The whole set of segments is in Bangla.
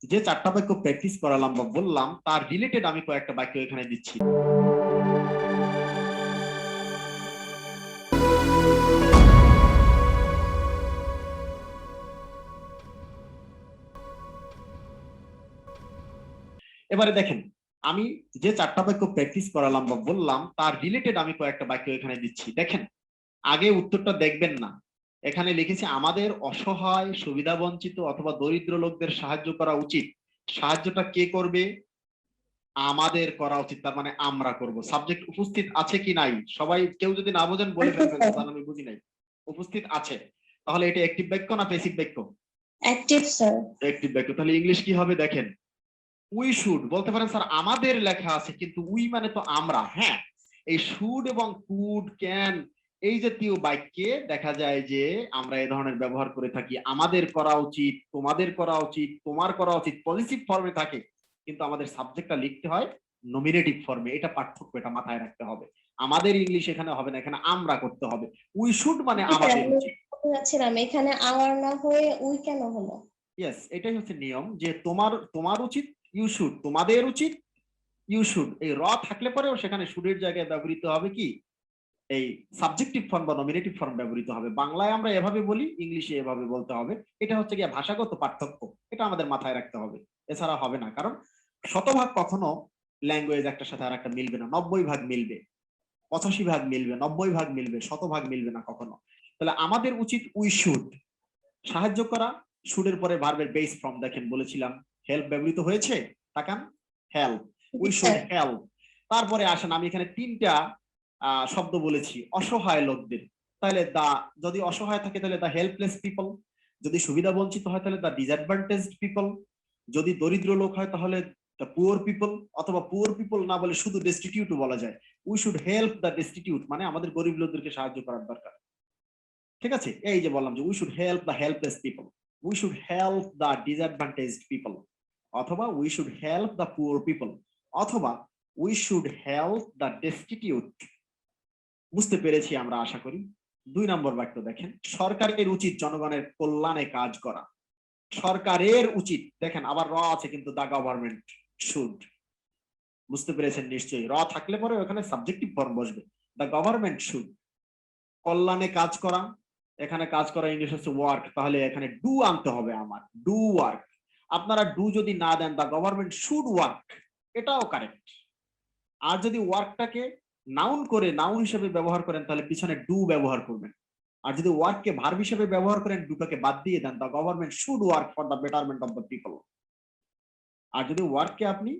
যে চারটা বাক্য প্র্যাকটিস করালাম বা বললাম তার রিলেটেড আমি কয়েকটা বাক্য এখানে দিচ্ছি। এবারে দেখেন, আমি যে চারটা বাক্য প্র্যাকটিস করালাম বা বললাম তার রিলেটেড আমি কয়েকটা বাক্য এখানে দিচ্ছি। দেখেন, আগে উত্তরটা দেখবেন না, এখানে লিখেছি আমাদের অসহায়, সুবিধা বঞ্চিত অথবা দরিদ্র লোকদের সাহায্য করা উচিত। সাহায্যটা কে করবে? আমাদের করা উচিত, তার মানে আমরা করব। সাবজেক্ট উপস্থিত আছে কি নাই? সবাই কেউ যদি না বোঝেন বলে ফেলবেন, তাহলে আমি বুঝি নাই। উপস্থিত আছে, তাহলে এটা অ্যাক্টিভ বাক্য না প্যাসিভ বাক্য? Active sir. অ্যাক্টিভ বাক্য। তাহলে ইংলিশ কি হবে দেখেন, উই শুড। বলতে পারেন স্যার আমাদের লেখা আছে, কিন্তু উই মানে তো আমরা। হ্যাঁ, এই শুড এবং কুড, ক্যান, এই জাতীয় বাক্যে দেখা যায় যে আমরা এই ধরনের ব্যবহার করে থাকি। আমাদের করা উচিত, তোমাদের করা উচিত, তোমার করা উচিত পজিটিভ ফর্মে থাকে, কিন্তু আমাদের সাবজেক্টটা লিখতে হয় নমিনেটিভ ফর্মে। এটা পার্থক্য, এটা মাথায় রাখতে হবে। আমাদের ইংলিশ এখানে হবে না, এখানে আমরা করতে হবে। উই শুড মানে আমাদের উচিত। যাচ্ছিলাম এখানে আওয়ার না হয়ে উই কেন হলো? ইয়েস, এটাই হচ্ছে নিয়ম, যে তোমার উচিত, ইউ শুড, তোমাদের উচিত, ইউ শুড। এই র থাকলে পরেও সেখানে শুডের জায়গায় ব্যবহৃত হবে কি, এই সাবজেক্টিভ ফর্ম বা নমিনেটিভ ফর্ম ব্যবহৃত হবে। বাংলায় আমরা এভাবে বলি, ইংলিশে এভাবে বলতে হবে। এটা হচ্ছে গিয়ে ভাষাগত পার্থক্য, এটা আমাদের মাথায় রাখতে হবে, এছাড়া হবে না। কারণ শতভাগ কখনো ল্যাঙ্গুয়েজ একটার সাথে আর একটা মিলবে না। 90 ভাগ মিলবে, 85 ভাগ মিলবে, 90 ভাগ মিলবে, শতভাগ মিলবে না কখনো। তাহলে আমাদের উচিত উই শুড, সাহায্য করা। শুডের পরে ভার্বের বেস ফর্ম দেখেন, বলেছিলাম হেল্প ব্যবহৃত হয়েছে, তাকান, হেল্প, উই শুড হেল্প। তারপরে আসেন, আমি এখানে তিনটা শব্দ বলেছি অসহায় লোকদের। তাহলে দা, যদি অসহায় থাকে তাহলে দা হেল্পলেস পিপল, যদি সুবিধা বঞ্চিত হয় তাহলে দা ডিসঅ্যাডভান্টেজড পিপল, যদি দরিদ্র লোক হয় তাহলে দা পুয়ার পিপল, অথবা পুয়ার পিপল না বলে শুধু ডেস্টিটিউটও বলা যায়। We should help the destitute, মানে আমাদের গরিব লোকদেরকে সাহায্য করার দরকার। ঠিক আছে, এই যে বললাম যে we should help the helpless people, we should help the disadvantaged people, অথবা we should help the poor people, অথবা we should help the destitute. বুঝতে পেরেছি আমরা, আশা করি। 2 নম্বর বাক্য দেখেন, সরকারের উচিত জনগণের কল্যাণে কাজ করা। সরকারের উচিত, দেখেন আবার র আছে, কিন্তু দা গভর্নমেন্ট শুড। বুঝতে পেরেছেন নিশ্চয়ই, র থাকলে পরে ওখানে সাবজেক্টিভ ফর্ম বসবে, দা গভর্নমেন্ট শুড। কল্যাণে কাজ করা, এখানে কাজ করা ইংলিশ হচ্ছে ওয়ার্ক, তাহলে এখানে ডু আনতে হবে আমার, ডু ওয়ার্ক। আপনারা ডু যদি না দেন, দা গভর্নমেন্ট শুড ওয়ার্ক, এটাও কারেক্ট। আর যদি ওয়ার্কটাকে নাউন করে, নাউন হিসেবে ব্যবহার করেন, তাহলে পিছনে ডু ব্যবহার করবেন। আর যদি ওয়ার্ককে ভার্ব হিসেবে ব্যবহার করেন, ডুটাকে বাদ দিয়ে দেন, the government should work for the betterment of the people. আর যদি ওয়ার্ককে আপনি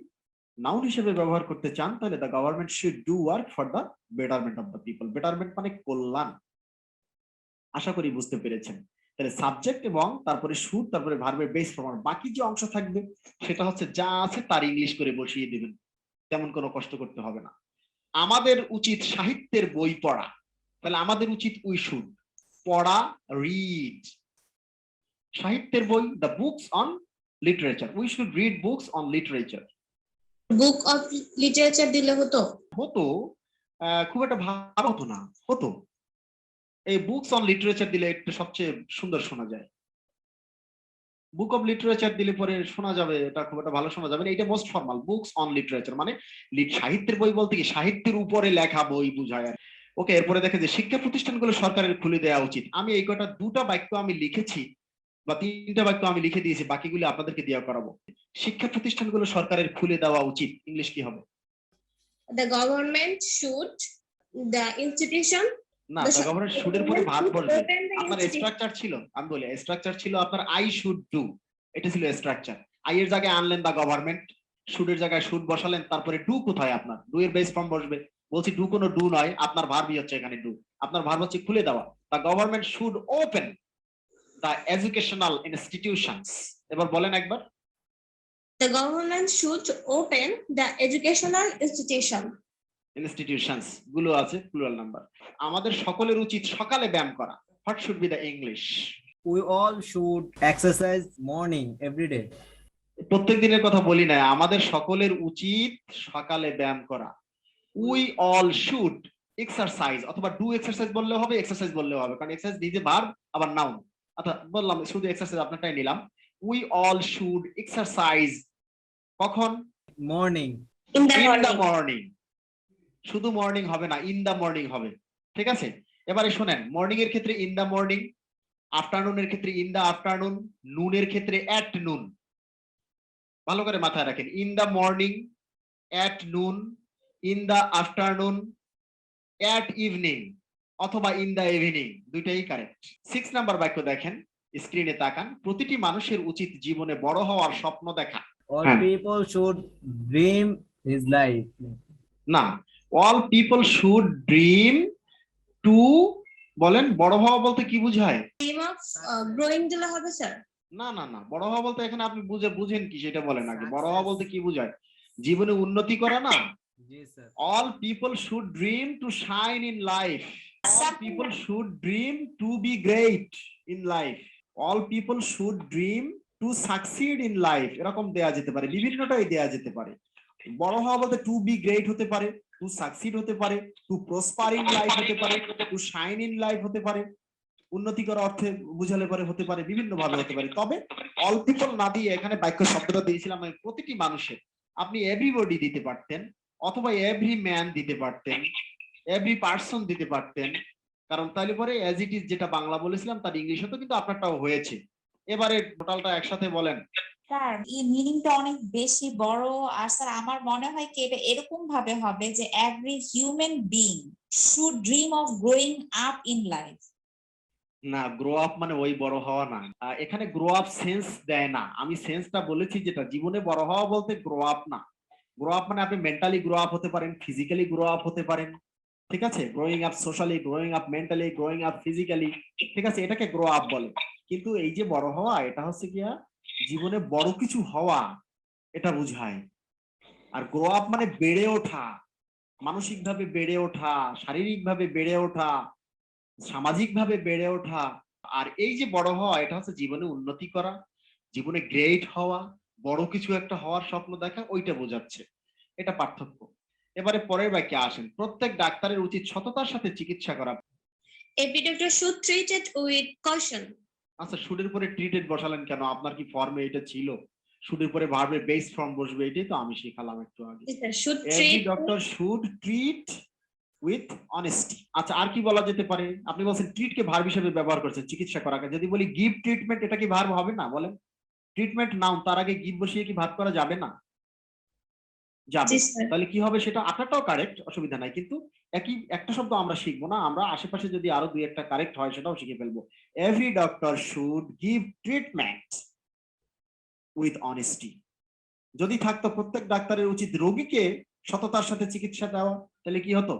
নাউন হিসেবে ব্যবহার করতে চান, তাহলে the government should do work for the betterment of the people. Betterment মানে কল্যাণ। আশা করি বুঝতে পেরেছেন। তাহলে সাবজেক্ট এবং তারপরে শুড, তারপরে ভার্বের বেস ফর্ম, বাকি যে অংশ থাকবে সেটা হচ্ছে যা আছে তার ইংলিশ করে বসিয়ে দিবেন, তেমন কোনো কষ্ট করতে হবে না। আমাদের উচিত সাহিত্যের বই পড়া, তাহলে আমাদের উচিত উই শুড পড়া, রিড সাহিত্যের বই, the books on literature, we should read books on literature. Book of literature দিলে হতো? হতো, খুব একটা ভালো হতো না, হতো। এই বুকস অন লিটারেচার দিলে একটু সবচেয়ে সুন্দর শোনা যায়। বুক অফ লিটারেচার দিলে পরে শোনা যাবে, এটা খুব একটা ভালো শোনা যাবে না, এটা most formal. Books on literature মানে সাহিত্যের বই বলতে কি, সাহিত্যের উপরে লেখা বই বুঝায়। ওকে, এরপরে দেখে যে শিক্ষা প্রতিষ্ঠানগুলো সরকারের খুলে দেওয়া উচিত। আমি এই কটা 2টা বাক্য আমি লিখেছি, বা 3টা বাক্য আমি লিখে দিয়েছি, বাকিগুলো আপনাদেরকে দেওয়া করাবো। শিক্ষা প্রতিষ্ঠানগুলো সরকারের খুলে দেওয়া উচিত, ইংলিশ কি হবে? The government should, the institution, না, the দা গভর্নমেন্ট শুডের পরে ভার্ব বসবে। open the আপনার স্ট্রাকচার ছিল, আমি বলি স্ট্রাকচার ছিল আপনার আই শুড ডু, এটা ছিল স্ট্রাকচার। আই এর জায়গায় আনলেন দা গভর্নমেন্ট, শুডের জায়গায় শুড বসালেন, তারপরে ডু কোথায়? আপনার ডু এর বেস ফর্ম বসবে। বলছি ডু কোনো ডু নয়, আপনার ভার্বই হচ্ছে এখানে ডু। আপনার ভার্ব হচ্ছে খুলে দেওয়া। The government should open the educational institutions. এবার বলেন একবার। The government should open the educational institution. Institutions গুলো আছে প্লুরাল নাম্বার। আমাদের সকলের উচিত সকালে ব্যায়াম করা। What should be the English? We all should exercise morning every day. প্রত্যেক দিনের কথা বলি না, আমাদের সকলের উচিত সকালে ব্যায়াম করা। উই অল শুড এক্সারসাইজ, অথবা ডু এক্সারসাইজ বললে হবে, এক্সারসাইজ বললে হবে, কারণ এক্সারসাইজ নিজে ভার্ব আবার নাউন। অর্থাৎ বললাম শুধু এক্সারসাইজ আপনারটাই নিলাম। উই অল শুড এক্সারসাইজ কখন? Morning. In the in the morning. Morning. শুধু মর্নিং হবে না, ইন দ্য মর্নিং হবে। ঠিক আছে, এবারে শোনেন, মর্নিং এর ক্ষেত্রে ইন দ্য মর্নিং, আফটারনুনের ক্ষেত্রে ইন দ্য আফটারনুন, নুনের ক্ষেত্রে অ্যাট নুন। ভালো করে মাথায় রাখেন, in the morning, at noon, in the afternoon, at evening অথবা ইন দ্য ইভিনিং, দুইটাই কারেক্ট। 6 নাম্বার বাক্য দেখেন, স্ক্রিনে তাকান। প্রতিটি মানুষের উচিত জীবনে বড় হওয়ার স্বপ্ন দেখা। All হ্যাঁ। people should dream his life. না, all people should dream too, বলেন বড় হওয়া বলতে কি বোঝায়? Dream of growing দিলে হবে স্যার? না না না, বড় হওয়া বলতে এখানে আপনি বুঝেন কি সেটা বলেন আগে। বড় হওয়া বলতে কি বোঝায়? জীবনে উন্নতি করা না? Yes, sir. All people should dream to shine in life. All people should dream to be great in life. All people should dream to succeed in life. এরকম দেয়া যেতে পারে, বিভিন্নটাই দেয়া যেতে পারে। বড় হওয়া বলতে টু বি গ্রেট হতে পারে, টু সাকসিড হতে পারে, টু প্রসপার ইন লাইফ হতে পারে, টু শাইন ইন লাইফ হতে পারে, উন্নতি করা অর্থে বুঝালে পারে, হতে পারে, বিভিন্ন ভাবে হতে পারে। তবে অল পিপল না দিয়ে এখানে বাক্য শব্দটা দিয়েছিলাম আমি প্রতিটি মানুষের। আপনি এভরিবডি দিতে পারতেন, অথবা এভরি ম্যান দিতে পারতেন, এভরি পার্সন দিতে পারতেন, কারণ তাহলে পরে অ্যাজ ইট ইজ যেটা বাংলা বলেছিলাম তার ইংলিশে তো কিন্তু আপনারটাও হয়েছে। এবারে টোটালটা একসাথে বলেন। স্যার এই মিনিংটা অনেক বেশি বড়, আর স্যার আমার মনে হয় কি এটা এরকম ভাবে হবে যে every human being should dream of growing up in life. না, গ্রো আপ মানে ওই বড় হওয়া না, এখানে গ্রো আপ সেন্স দেয় না। আমি সেন্সটা বলেছি যেটা, জীবনে বড় হওয়া বলতে গ্রো আপ না। গ্রো আপ মানে আপনি মেন্টালি গ্রো আপ হতে পারেন, ফিজিক্যালি গ্রো আপ হতে পারেন, ঠিক আছে, growing up socially, growing up mentally, growing up physically, ঠিক আছে, এটাকে গ্রো আপ বলে। কিন্তু এই যে বড় হওয়া, এটা হচ্ছে গিয়া জীবনে বড় কিছু হওয়া, এটা বোঝায়। আর গ্রো আপ মানে বেড়ে ওঠা, মানসিক ভাবে বেড়ে ওঠা, শারীরিক ভাবে বেড়ে ওঠা, সামাজিক ভাবে বেড়ে ওঠা। আর এই যে বড় হওয়া, এটা হচ্ছে জীবনে উন্নতি করা, জীবনে গ্রেট হওয়া, বড় কিছু একটা হওয়ার স্বপ্ন দেখা, ওইটা বোঝাচ্ছে। এটা পার্থক্য। এবারে পরের বাক্যে আসেন, প্রত্যেক ডাক্তারের উচিত সততার সাথে চিকিৎসা করা। Every doctor should treat it with caution. আচ্ছা, শুডের পরে ট্রিটেড বসালেন কেন? আপনার কি ফর্মে এটা ছিল? শুডের পরে ভার্বের বেস ফর্ম বসবে, এটাই তো আমি শিখালাম একটু আগে। Yes, sir. Should every treat. Doctor should treat with honesty. আচ্ছা, আর কি বলা যেতে পারে? আপনি বলছেন ট্রিট কে ভার্ব হিসেবে ব্যবহার করছেন চিকিৎসা করাকে। যদি বলি গিভ ট্রিটমেন্ট, এটা কি ভার্ব হবে না? বলেন, ট্রিটমেন্ট নাউন, তার আগে গিভ বসিয়ে কি ভার্ব করা যাবে না? যাবে। Yes, sir. তাহলে কি হবে সেটা? আপনারটাও কারেক্ট, অসুবিধা নাই, কিন্তু একই একটা শব্দ আমরা শিখবো না, আমরা আশেপাশে যদি আরো দুই একটা কারেক্ট হয় সেটাও শিখে ফেলবো। Every doctor should give treatment with honesty. যদি থাকতো প্রত্যেক ডাক্তারের উচিত রোগীকে সততার সাথে চিকিৎসা দেওয়া, তাহলে কি হতো?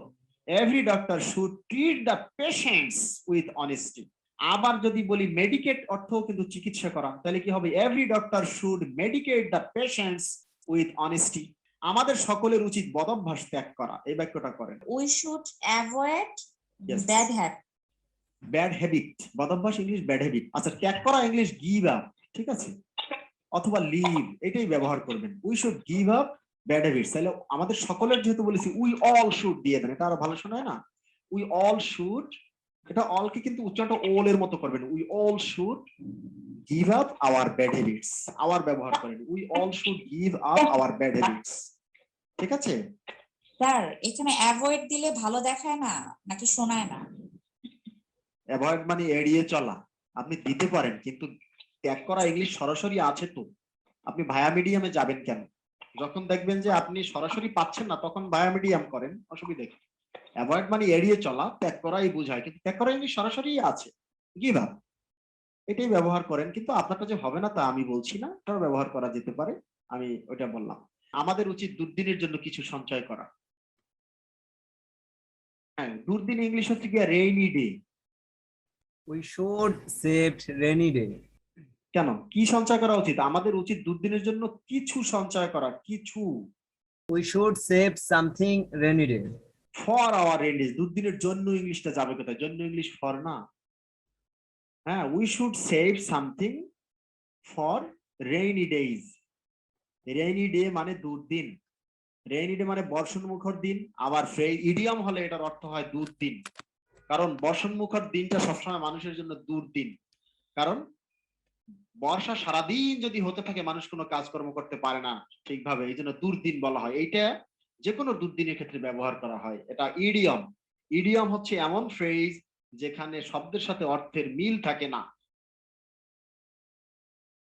Every doctor should treat the patients with honesty. আবার যদি বলি মেডিকেট, অর্থও কিন্তু চিকিৎসা করা, তাহলে কি হবে? Every doctor should medicate the patients with honesty. আমাদের সকলের উচিত বদভ্যাস ত্যাগ করা। এই বাক্যটা করেন। We should avoid Yes. Bad habit. Bad habit, বদভ্যাস ইংলিশ ব্যাড হ্যাবিট। আচ্ছা, ত্যাগ করা ইংলিশ গিভ আপ, ঠিক আছে, অথবা লিভ, এটাই ব্যবহার করবেন। We should give up bad habits. তাহলে আমাদের সকলের যেহেতু বলেছি, উই অল শুড দিয়ে দেন, এটা আরো ভালো শোনায় না? উই অল শুড, এটা অলকে কিন্তু উচ্চারণটা ওল এর মতো করবেন। We all should give up our bad habits, our ব্যবহার করেন। We all should give up our bad habits, ঠিক আছে? স্যার এখানে অ্যাভয়েড দিলে ভালো দেখায় না নাকি শোনায় না? অ্যাভয়েড মানে এড়িয়ে চলা, আপনি দিতে পারেন, কিন্তু ত্যাগ করা ইংলিশ সরাসরি আছে তো। আপনি ভায়া মিডিয়ামে যাবেন কেন? যখন দেখবেন যে আপনি সরাসরি পাচ্ছেন না, তখন ভায়া মিডিয়াম করেন, অসুবিধা কি? অ্যাভয়েড মানে এড়িয়ে চলা, ত্যাগ করাই বোঝায়, কিন্তু ত্যাগ করা ইংলিশ সরাসরি আছে, গিভ আপ, এটাই ব্যবহার করেন। কিন্তু আপনারটা যে হবে না তা আমি বলছি না, এটাও ব্যবহার করা যেতে পারে, আমি ওইটা বললাম। আমাদের উচিত দুর্দিনের জন্য কিছু সঞ্চয় করা। হ্যাঁ, দুর্দিন ইংলিশ হচ্ছে গিয়ে rainy day. We should save rainy day. কেন, কি সঞ্চয় করা উচিত? আমাদের উচিত দুর্দিনের জন্য কিছু সঞ্চয় করা, কিছু। We should save something rainy day. For our rainy day, দুর্দিনের জন্য ইংলিশটা যাবে কোথায়? জন্য ইংলিশ ফর না। হ্যাঁ, we should save something for rainy days. Rainy day মানে দুর্দিন, রেইনি ডে মানে বর্ষণমুখর দিন। আবার ইডিয়ম হলে এটার অর্থ হয় দুর্দিন, কারণ বর্ষণমুখর দিনটা সবসময় মানুষের জন্য দুর্দিন। কারণ বর্ষা সারাদিন যদি হতে থাকে মানুষ কোনো কাজকর্ম করতে পারে না ঠিকভাবে, এই জন্য দুর্দিন বলা হয়। এইটা যে কোনো দুর্দিনের ক্ষেত্রে ব্যবহার করা হয়। এটা ইডিয়ম। ইডিয়ম হচ্ছে এমন ফ্রেজ যেখানে শব্দের সাথে অর্থের মিল থাকে না,